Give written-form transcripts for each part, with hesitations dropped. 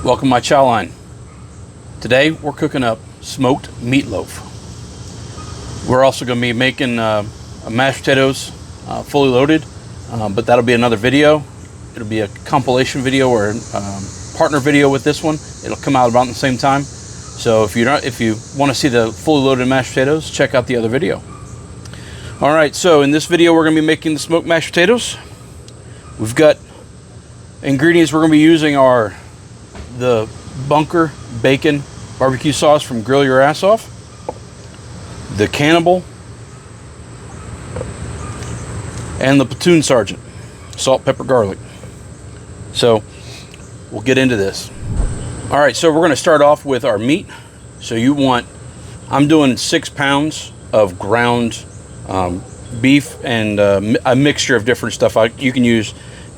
Welcome to My Chow Line. Today we're cooking up smoked meatloaf. We're also going to be making mashed potatoes fully loaded, but that'll be another video. It'll be a compilation video or partner video with this one. It'll come out about the same time. So if you want to see the fully loaded mashed potatoes, check out the other video. All right, so in this video we're going to be making the smoked mashed potatoes. We've got ingredients we're going to be using are the bunker bacon barbecue sauce from Grill Your Ass Off, the Cannibal, and the Platoon Sergeant, salt, pepper, garlic. So we'll get into this. All right, so we're going to start off with our meat. So I'm doing 6 pounds of ground beef and a mixture of different stuff. You can use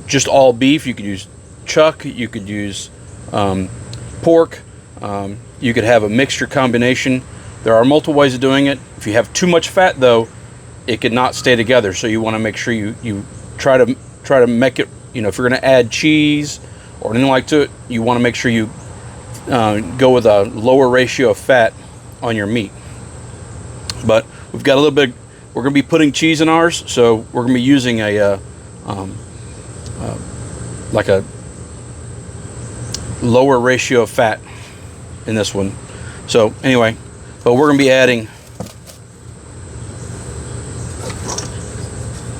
just all beef, you could use chuck, you could use pork, you could have a mixture combination. There are multiple ways of doing it. If you have too much fat though, it could not stay together, so you want to make sure you try to make it, if you're going to add cheese or anything like to it, you want to make sure you go with a lower ratio of fat on your meat. But we've got a little bit, we're going to be putting cheese in ours, so we're going to be using like a lower ratio of fat in this one. So anyway, but we're going to be adding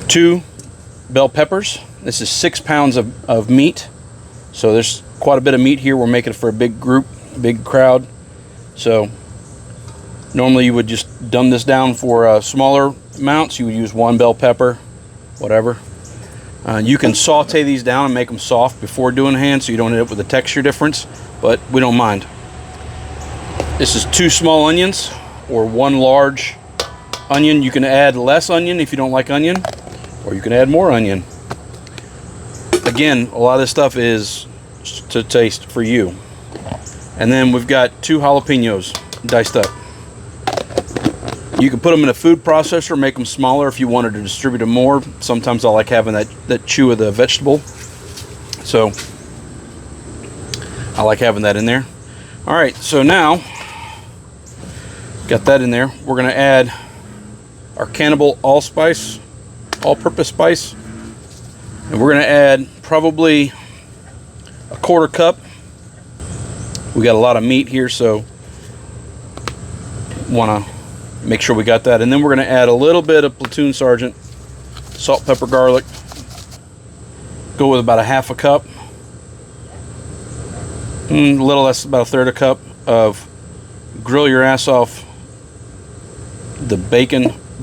2 bell peppers. This is 6 pounds of meat, so there's quite a bit of meat here. We're making it for a big group, big crowd. So normally you would just dumb this down for smaller amounts. You would use 1 bell pepper, whatever. You can saute these down and make them soft before doing hand, so you don't end up with a texture difference, but we don't mind. This is 2 small onions or 1 large onion. You can add less onion if you don't like onion, or you can add more onion. Again, a lot of this stuff is to taste for you. And then we've got 2 jalapenos diced up. You can put them in a food processor, make them smaller if you wanted to distribute them more. Sometimes I like having that chew of the vegetable, so I like having that in there. All right, so now got that in there. We're going to add our Cannibal all-purpose spice, and we're going to add probably a 1/4 cup. We got a lot of meat here, so want to make sure we got that. And then we're going to add a little bit of Platoon Sergeant, salt, pepper, garlic. Go with about a 1/2 cup. A little less, about a 1/3 cup of Grill Your Ass Off, the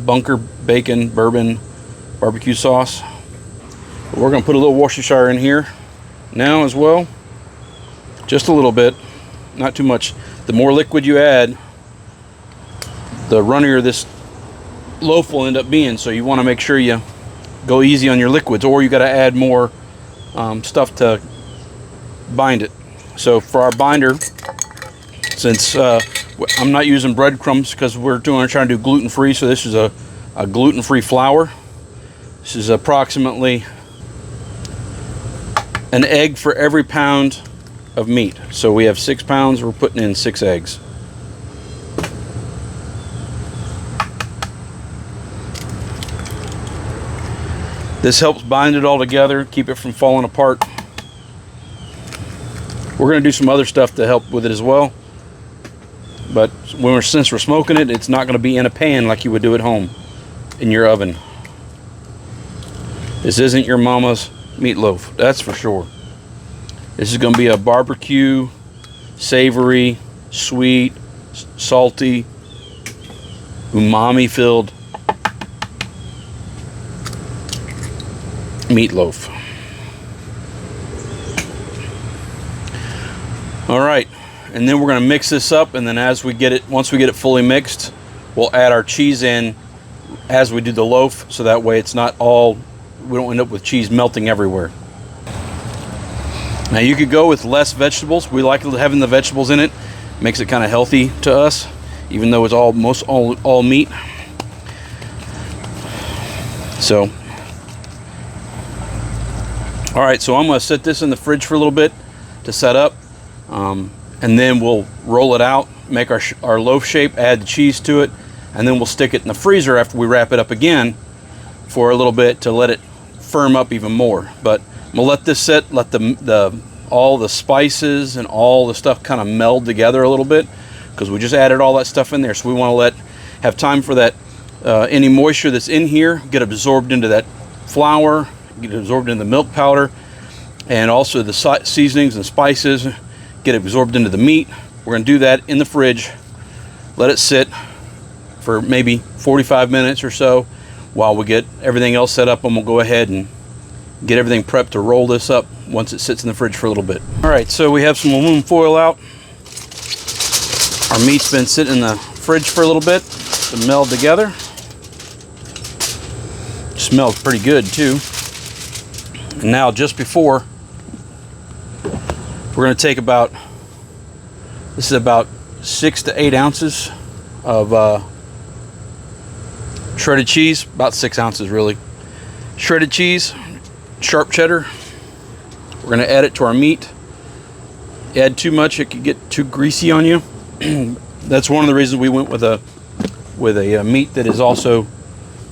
bunker bacon bourbon barbecue sauce. We're going to put a little Worcestershire in here now as well. Just a little bit, not too much. The more liquid you add, the runnier this loaf will end up being, so you want to make sure you go easy on your liquids, or you got to add more stuff to bind it. So for our binder, since I'm not using breadcrumbs because we're trying to do gluten-free, so this is a gluten-free flour. This is approximately an egg for every pound of meat. So we have 6 pounds, we're putting in 6 eggs. This helps bind it all together, keep it from falling apart. We're going to do some other stuff to help with it as well, but since we're smoking it, it's not going to be in a pan like you would do at home in your oven. This isn't your mama's meatloaf, that's for sure. This is going to be a barbecue, savory, sweet, salty, umami-filled meatloaf. All right, and then we're going to mix this up, and then once we get it fully mixed, we'll add our cheese in as we do the loaf, so that way it's not all, we don't end up with cheese melting everywhere. Now you could go with less vegetables. We like having the vegetables in it. Makes it kind of healthy to us, even though it's almost all meat. So all right, so I'm going to set this in the fridge for a little bit to set up. And then we'll roll it out, make our loaf shape, add the cheese to it, and then we'll stick it in the freezer after we wrap it up again for a little bit to let it firm up even more. But we'll let this sit, let all the spices and all the stuff kind of meld together a little bit, because we just added all that stuff in there. So we want to have time for that any moisture that's in here get absorbed into that flour, get absorbed into the milk powder, and also the seasonings and spices get absorbed into the meat. We're going to do that in the fridge, let it sit for maybe 45 minutes or so while we get everything else set up, and we'll go ahead and get everything prepped to roll this up once it sits in the fridge for a little bit. All right, so we have some aluminum foil out. Our meat's been sitting in the fridge for a little bit to meld together. Smells pretty good too. And now, just before, we're going to take this is about 6 to 8 ounces of shredded cheese, about 6 ounces really. Shredded cheese, sharp cheddar. We're going to add it to our meat. Add too much, it could get too greasy on you. That's one of the reasons we went with a meat that is also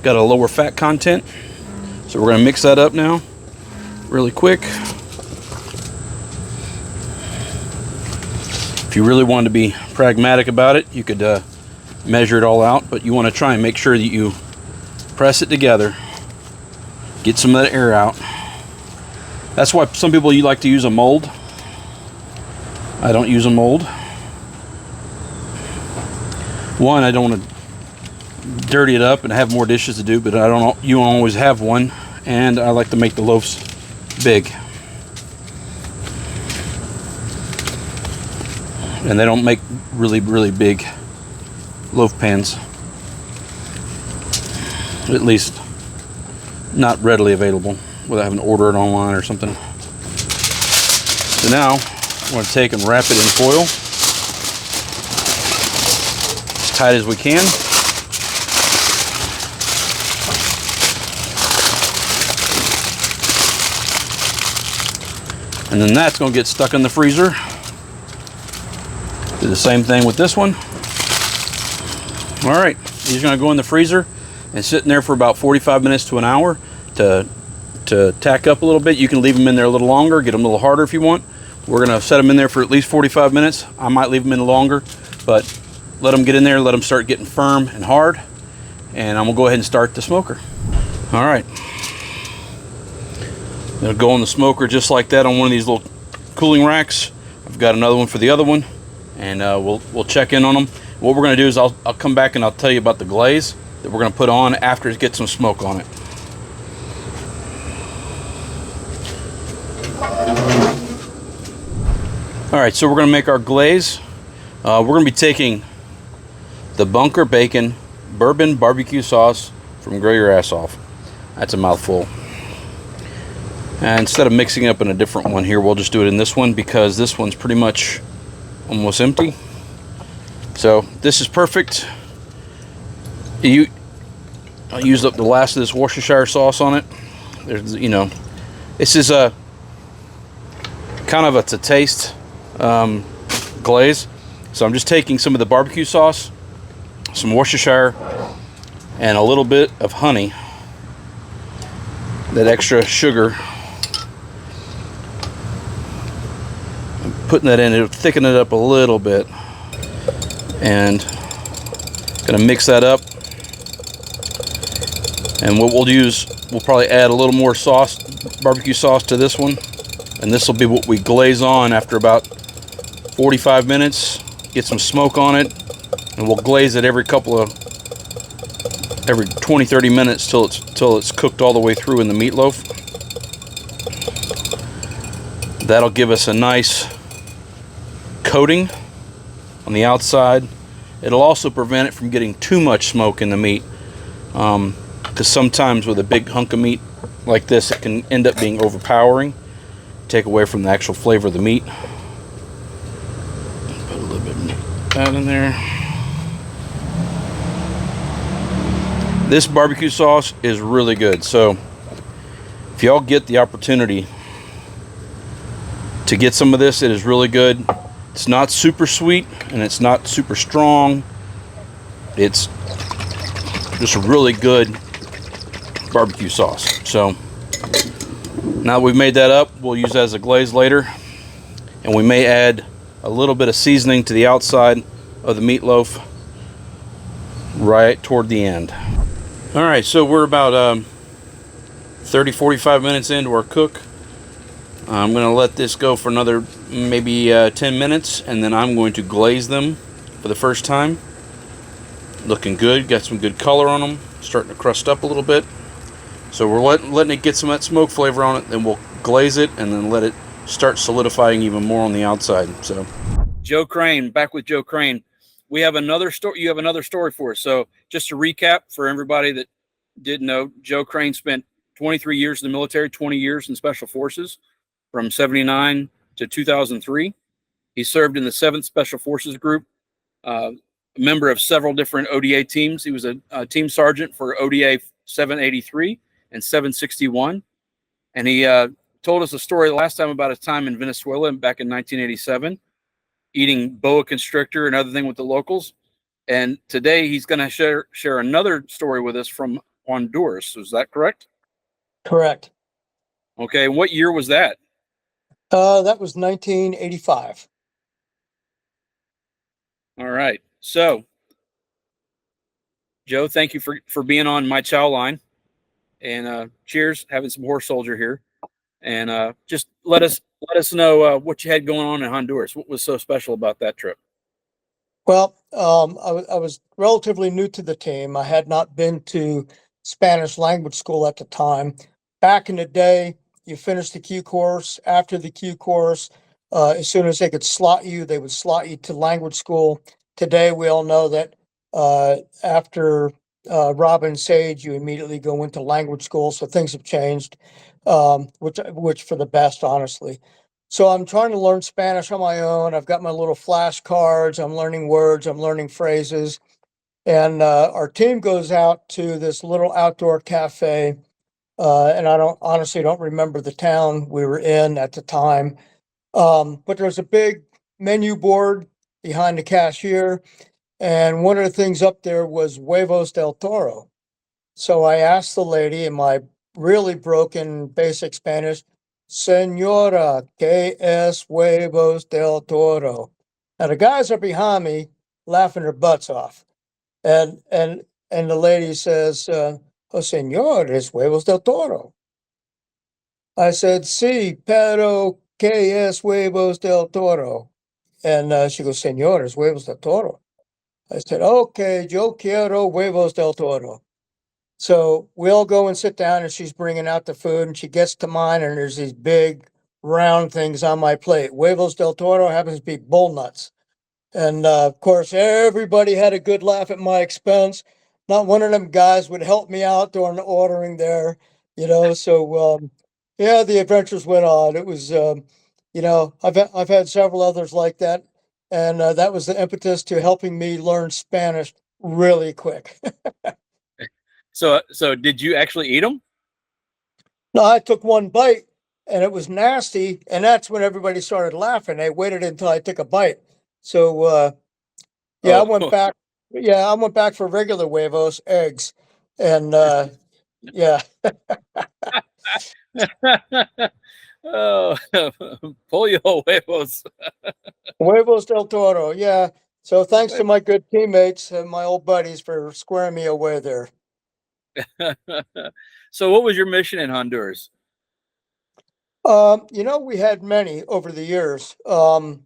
got a lower fat content. So we're going to mix that up now really quick. If you really wanted to be pragmatic about it, you could measure it all out, but you want to try and make sure that you press it together, get some of that air out. That's why some people like to use a mold. I don't use a mold. One, I don't want to dirty it up and have more dishes to do, but you don't always have one, and I like to make the loaves big. And they don't make really, really big loaf pans. At least not readily available without having to order it online or something. So now I'm going to take and wrap it in foil as tight as we can. And then that's going to get stuck in the freezer. Do the same thing with this one. All right, these are going to go in the freezer and sit in there for about 45 minutes to an hour to tack up a little bit. You can leave them in there a little longer, get them a little harder if you want. We're going to set them in there for at least 45 minutes. I might leave them in longer, but let them get in there, let them start getting firm and hard, and I'm going to go ahead and start the smoker. All right. It'll go on the smoker just like that on one of these little cooling racks. I've got another one for the other one, and we'll check in on them. What we're going to do is I'll come back and I'll tell you about the glaze that we're going to put on after it gets some smoke on it. All right, so we're going to make our glaze. We're going to be taking the Bunker Bacon Bourbon Barbecue Sauce from Grill Your Ass Off. That's a mouthful. And instead of mixing it up in a different one here, we'll just do it in this one because this one's pretty much almost empty. So this is perfect. I used up the last of this Worcestershire sauce on it. There's, this is a kind of a to taste glaze. So I'm just taking some of the barbecue sauce, some Worcestershire, and a little bit of honey. That extra sugar. I'm putting that in, it'll thicken it up a little bit. And gonna mix that up. And what we'll use, we'll probably add a little more sauce, barbecue sauce to this one. And this will be what we glaze on after about 45 minutes. Get some smoke on it. And we'll glaze it every 20-30 minutes till it's cooked all the way through in the meatloaf. That'll give us a nice coating on the outside. It'll also prevent it from getting too much smoke in the meat, because sometimes with a big hunk of meat like this, it can end up being overpowering, take away from the actual flavor of the meat. Put a little bit of that in there. This barbecue sauce is really good, so if y'all get the opportunity to get some of this, it is really good. It's not super sweet and it's not super strong. It's just a really good barbecue sauce. So now that we've made that up, we'll use that as a glaze later. And we may add a little bit of seasoning to the outside of the meatloaf right toward the end. All right, so we're about 30-45 minutes into our cook. I'm going to let this go for another maybe 10 minutes, and then I'm going to glaze them for the first time. Looking good, got some good color on them, starting to crust up a little bit. So we're letting it get some of that smoke flavor on it, then we'll glaze it and then let it start solidifying even more on the outside. So Joe Crane, back with Joe Crane. We have another story. You have another story for us. So just to recap for everybody that didn't know, Joe Crane spent 23 years in the military, 20 years in Special Forces from 79 to 2003. He served in the 7th Special Forces Group, a member of several different ODA teams. He was a team sergeant for ODA 783 and 761. And he told us a story last time about his time in Venezuela back in 1987, eating boa constrictor and other thing with the locals. And today he's going to share another story with us from Honduras. Is that correct? Correct. Okay. What year was that? That was 1985. All right. So, Joe, thank you for being on My Chow Line. And cheers, having some horse soldier here. And just let us know what you had going on in Honduras. What was so special about that trip? Well, I was relatively new to the team. I had not been to Spanish language school at the time. Back in the day, you finished the Q course. After the Q course, as soon as they could slot you, they would slot you to language school. Today, we all know that after Robin Sage, you immediately go into language school. So things have changed, which for the best, honestly. So I'm trying to learn Spanish on my own. I've got my little flashcards. I'm learning words. I'm learning phrases. And our team goes out to this little outdoor cafe. And I don't remember the town we were in at the time. But there's a big menu board behind the cashier. And one of the things up there was huevos del toro. So I asked the lady in my really broken basic Spanish, Senora, ¿qué es huevos del toro? Now the guys are behind me laughing their butts off. And the lady says, oh, señor, es huevos del toro. I said, sí, pero ¿qué es huevos del toro? And she goes, señor, es huevos del toro. I said, okay, yo quiero huevos del toro. So we all go and sit down, and she's bringing out the food, and she gets to mine, and there's these big round things on my plate. Huevos del Toro happens to be bull nuts. And of course, everybody had a good laugh at my expense. Not one of them guys would help me out during the ordering there, So, yeah, the adventures went on. It was, I've had several others like that, and that was the impetus to helping me learn Spanish really quick. So did you actually eat them? No, I took one bite and it was nasty, and that's when everybody started laughing. They waited until I took a bite. So yeah, I Oh, went back. Yeah, I went back for regular huevos, eggs, and yeah, oh, pollo huevos. huevos del Toro. Yeah. So thanks to my good teammates and my old buddies for squaring me away there. So, what was your mission in Honduras? We had many over the years. A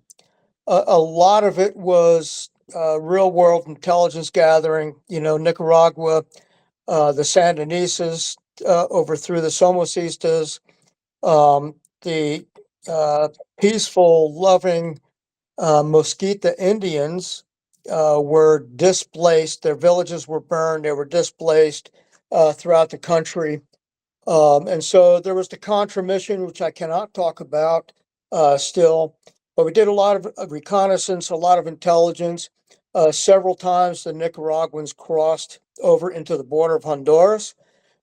lot of it was real world intelligence gathering. Nicaragua, the Sandinistas overthrew the Somocistas. The peaceful, loving Mosquita Indians were displaced. Their villages were burned. They were displaced throughout the country. And so there was the Contra mission, which I cannot talk about still, but we did a lot of reconnaissance, a lot of intelligence. Several times the Nicaraguans crossed over into the border of Honduras.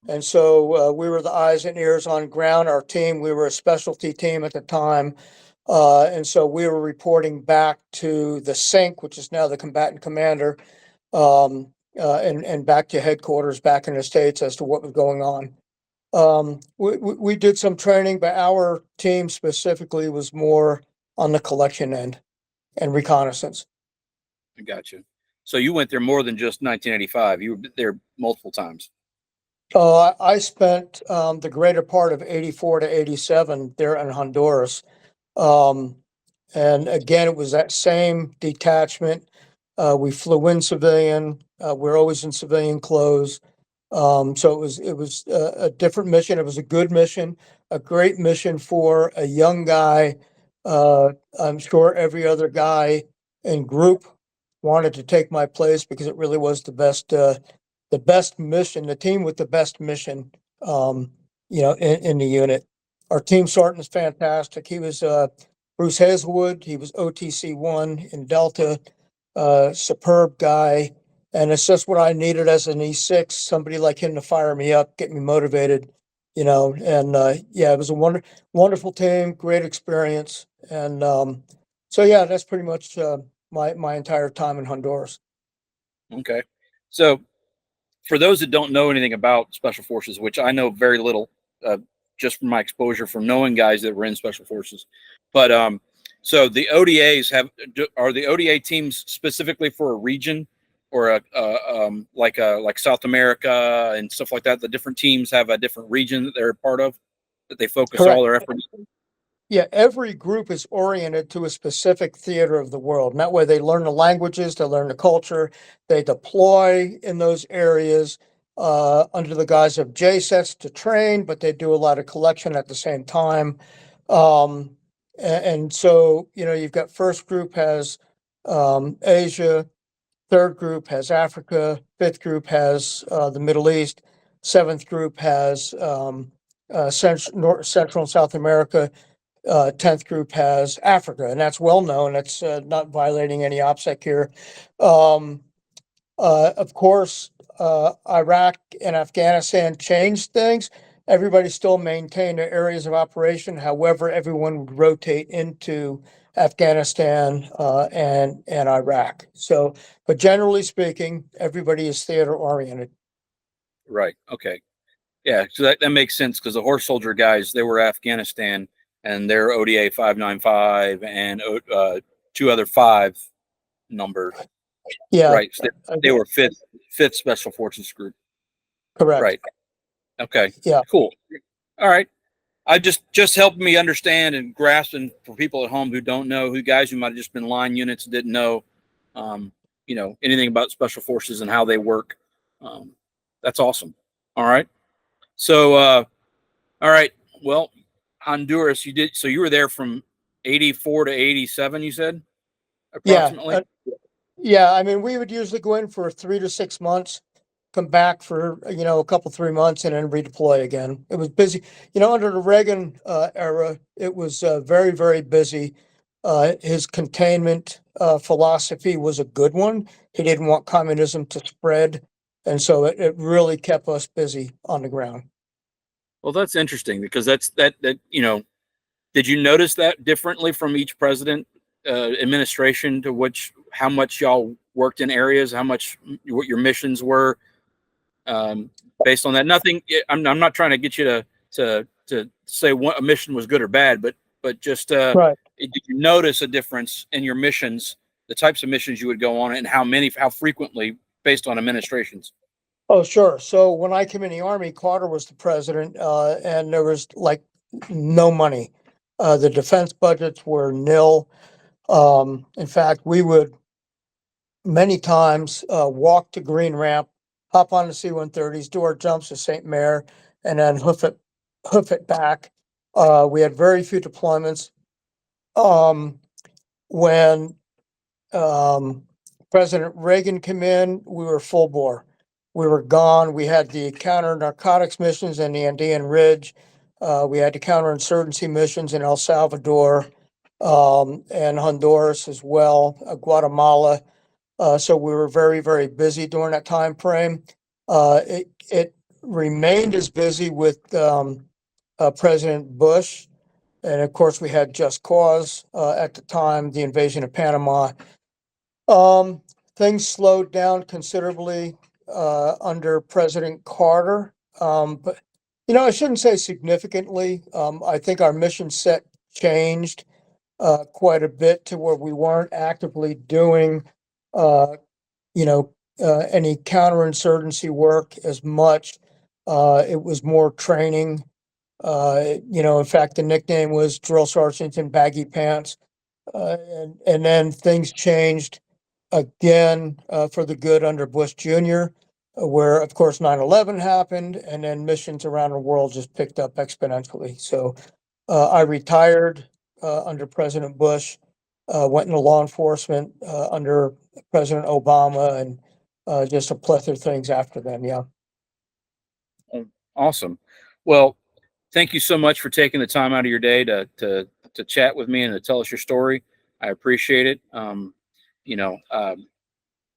And so we were the eyes and ears on ground. Our team, we were a specialty team at the time. And so we were reporting back to the sync, which is now the combatant commander, and back to headquarters back in the States as to what was going on. We did some training, but our team specifically was more on the collection end and reconnaissance. I got you. So you went there more than just 1985. You were there multiple times. I spent the greater part of 84 to 87 there in Honduras. Um, and again, it was that same detachment. We flew in civilian. We're always in civilian clothes. So it was a different mission. It was a good mission, a great mission for a young guy. I'm sure every other guy in group wanted to take my place because it really was the best mission, the team with the best mission. Um, in the unit. Our team sergeant is fantastic. He was Bruce Hazelwood. He was OTC 1 in Delta. Superb guy. And it's just what I needed as an E6, somebody like him to fire me up, get me motivated, and yeah, it was a wonderful team, great experience. And so, yeah, that's pretty much my entire time in Honduras. Okay. So for those that don't know anything about special forces, which I know very little, just from my exposure from knowing guys that were in special forces, but so the ODAs are the ODA teams specifically for a region or like South America and stuff like that. The different teams have a different region that they're a part of that they focus all Correct. their efforts. Yeah, every group is oriented to a specific theater of the world. And that way they learn the languages, they learn the culture, they deploy in those areas under the guise of JSETs to train, but they do a lot of collection at the same time. And so, you've got first group has Asia, third group has Africa, fifth group has the Middle East, seventh group has Central and South America, 10th group has Africa, and that's well known. That's not violating any OPSEC here. Um, of course, Iraq and Afghanistan changed things. Everybody still maintained their areas of operation. However, everyone would rotate into Afghanistan and Iraq. So, but generally speaking, everybody is theater oriented. Right. Okay. Yeah. So that makes sense because the horse soldier guys, they were Afghanistan and they're ODA 595 and two other five number. Yeah, Right. So they were fifth special forces group. correct. Right. Okay. Yeah. Cool. All right. I just helped me understand and grasp, and for people at home who don't know, who guys who might have just been line units didn't know, um, anything about special forces and how they work. Um, that's awesome. All right. So, all right. Well, Honduras, you were there from 84 to 87, you said, Yeah. approximately. Yeah. I mean, we would usually go in for 3 to 6 months, come back for, a couple, 3 months and then redeploy again. It was busy, under the Reagan era, it was very, very busy. His containment philosophy was a good one. He didn't want communism to spread. And so it really kept us busy on the ground. Well, that's interesting because that did you notice that differently from each president administration to which how much y'all worked in areas, how much what your missions were um, based on that? Nothing. I'm not trying to get you to say what a mission was good or bad, but just Right. did you notice a difference in your missions, the types of missions you would go on, and how frequently based on administrations? Oh, sure. So when I came in the Army, Carter was the president, and there was like no money. The defense budgets were nil. In fact, we would many times walk to Green Ramp, hop on the C-130s, do our jumps to St. Mare, and then hoof it back. We had very few deployments. Um, when um, President Reagan came in, we were full bore. We were gone. We had the counter narcotics missions in the Andean Ridge. We had the counterinsurgency missions in El Salvador and Honduras as well, Guatemala. So we were very, very busy during that time frame. It remained as busy with President Bush. And of course, we had Just Cause at the time, the invasion of Panama. Um, Things slowed down considerably under President Carter. But, I shouldn't say significantly. I think our mission set changed quite a bit to where we weren't actively doing, uh, any counterinsurgency work as much. It was more training. In fact, the nickname was Drill Sergeant in Baggy Pants. And then things changed again for the good under Bush Jr., where, of course, 9/11 happened, and then missions around the world just picked up exponentially. So I retired under President Bush, went into law enforcement under President Obama, and just a plethora of things after then. Yeah. Oh, awesome. Well, thank you so much for taking the time out of your day to chat with me and to tell us your story. I appreciate it. You know,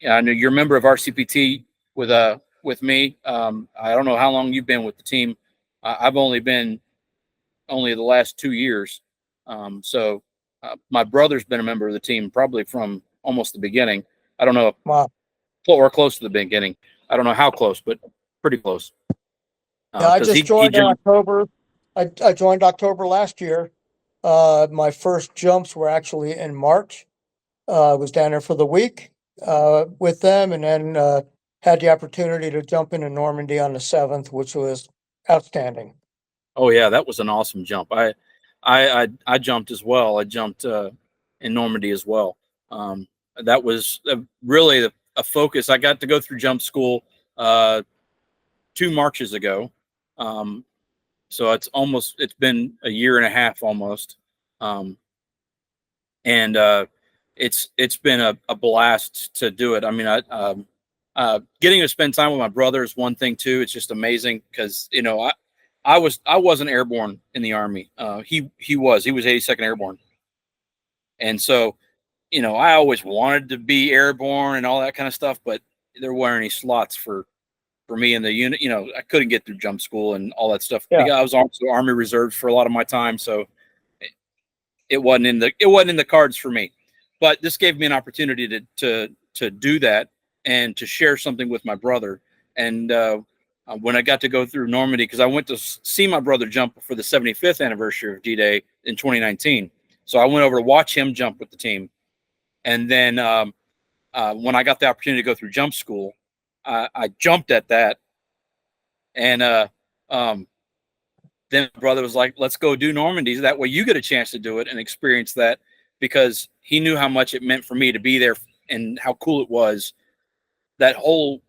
yeah, I know you're a member of RCPT with me. I don't know how long you've been with the team. I've only been only the last 2 years. My brother's been a member of the team probably from almost the beginning. I don't know, Wow. or close to the beginning. I don't know how close, but pretty close. Yeah, I Because just he joined in jumped. October. I joined October last year. My first jumps were actually in March. I was down there for the week with them, and then had the opportunity to jump into Normandy on the 7th, which was outstanding. Oh yeah, that was an awesome jump. I jumped as well. I jumped in Normandy as well. That was really a focus. I got to go through jump school 2 marches ago. Um, so it's been a year and a half almost. Um, and it's been a blast to do it. I mean, getting to spend time with my brother is one thing too. It's just amazing because I wasn't airborne in the Army. He was 82nd Airborne, and so I always wanted to be airborne and all that kind of stuff, but there weren't any slots for me in the unit. I couldn't get through jump school and all that stuff Yeah, because I was also Army Reserves for a lot of my time, so it wasn't in the cards for me. But this gave me an opportunity to do that and to share something with my brother. And when I got to go through Normandy, because I went to see my brother jump for the 75th anniversary of D-Day in 2019, so I went over to watch him jump with the team. And then when I got the opportunity to go through jump school, I jumped at that, and then my brother was like, let's go do Normandy. That way you get a chance to do it and experience that, because he knew how much it meant for me to be there and how cool it was. That whole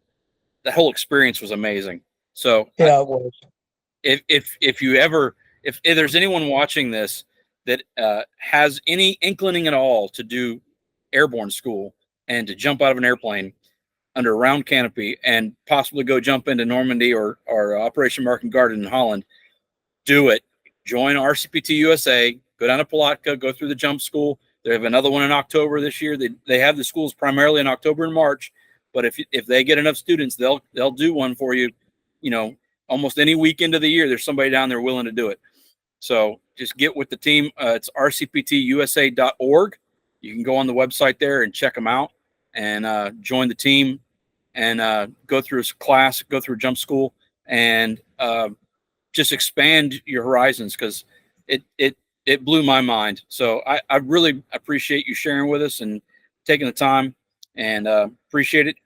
experience was amazing. So yeah, it was. if you ever, if there's anyone watching this that has any inclining at all to do airborne school and to jump out of an airplane under a round canopy and possibly go jump into Normandy or Operation Market Garden in Holland, do it. Join RCPT USA. Go down to Palatka. Go through the jump school. They have another one in October this year. They have the schools primarily in October and March, but if they get enough students, they'll do one for you. Almost any weekend of the year, there's somebody down there willing to do it. So just get with the team. It's rcptusa.org. You can go on the website there and check them out and join the team and go through a class, go through jump school, and just expand your horizons, because it blew my mind. So I really appreciate you sharing with us and taking the time, and appreciate it.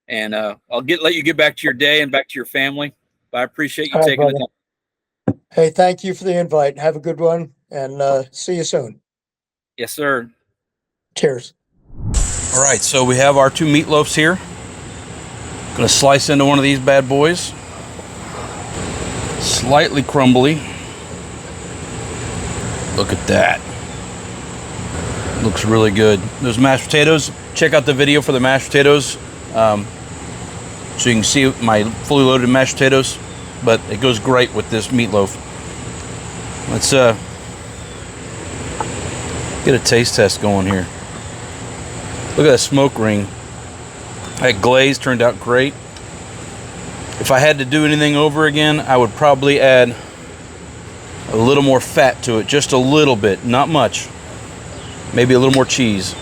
And let you get back to your day and back to your family. But I appreciate you All right, taking the brother. time. Hey, thank you for the invite. Have a good one, and see you soon. Yes, sir. Cheers. All right, so we have our two meatloafs here. Gonna slice into one of these bad boys. Slightly crumbly. Look at that. Looks really good. Those mashed potatoes, check out the video for the mashed potatoes, so you can see my fully loaded mashed potatoes, but it goes great with this meatloaf. Let's get a taste test going here. Look at that smoke ring. That glaze turned out great. If I had to do anything over again, I would probably add a a little more fat to it, just a little bit, not much. Maybe a little more cheese,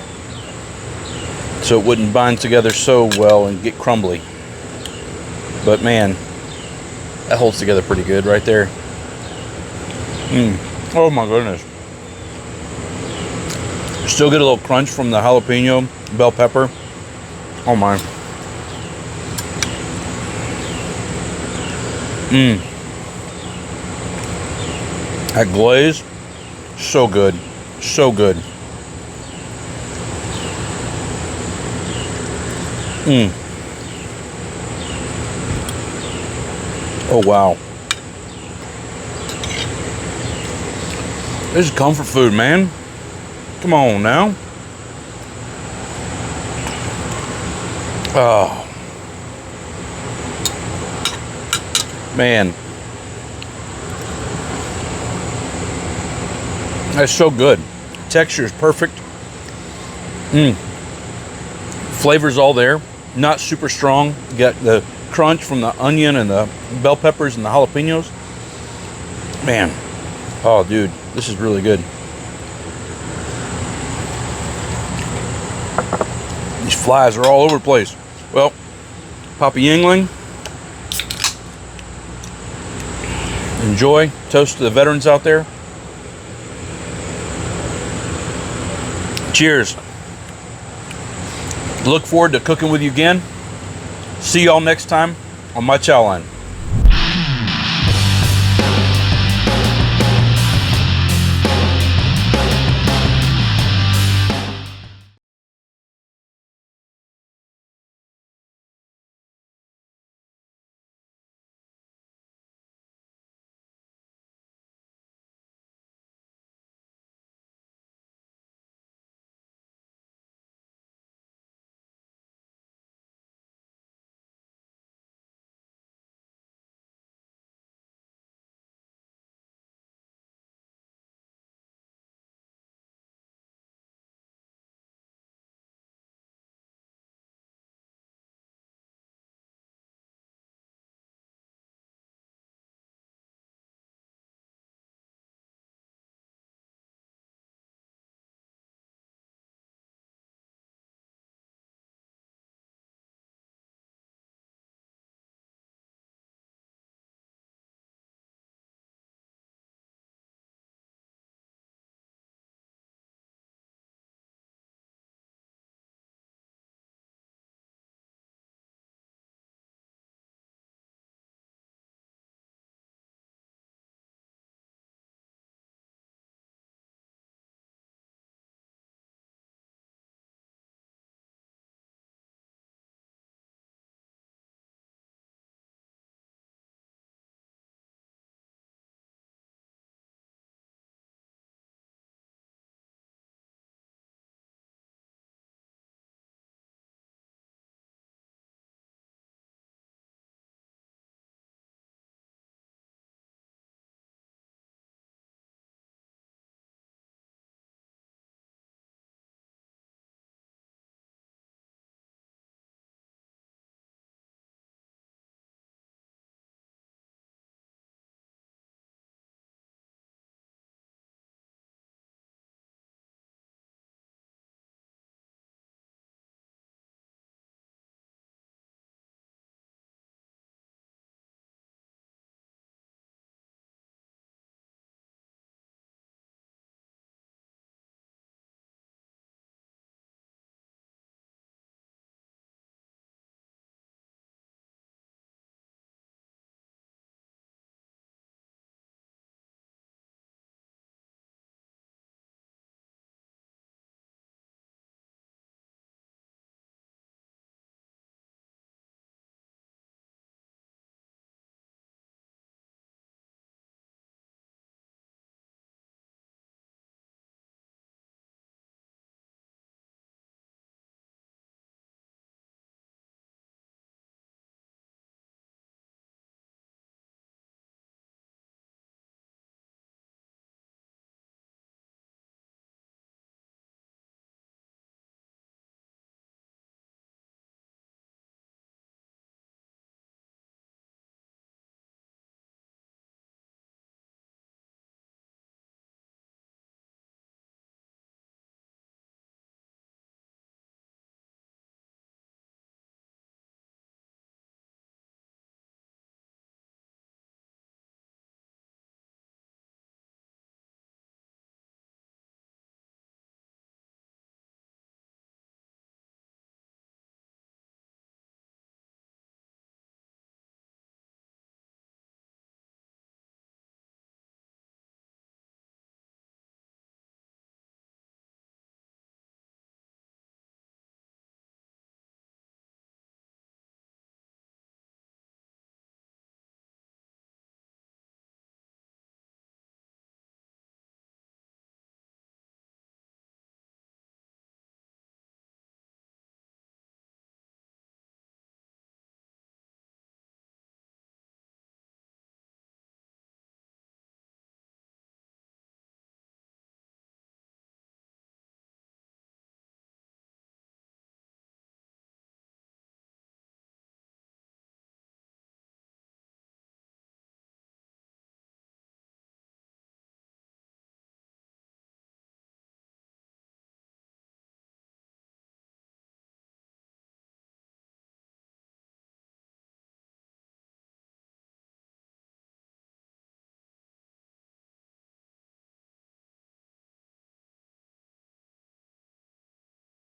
so it wouldn't bind together so well and get crumbly. But man, that holds together pretty good right there. Oh my goodness. Still get a little crunch from the jalapeno, bell pepper. Oh my. That glaze, so good, so good. Oh wow. This is comfort food, man. Come on now. Oh. Man. That's so good. Texture is perfect. Flavor's all there. Not super strong. You got the crunch from the onion and the bell peppers and the jalapenos. Man. Oh, dude. This is really good. These flies are all over the place. Well, Papa Yingling. Enjoy. Toast to the veterans out there. Cheers. Look forward to cooking with you again. See y'all next time on My Chow Line.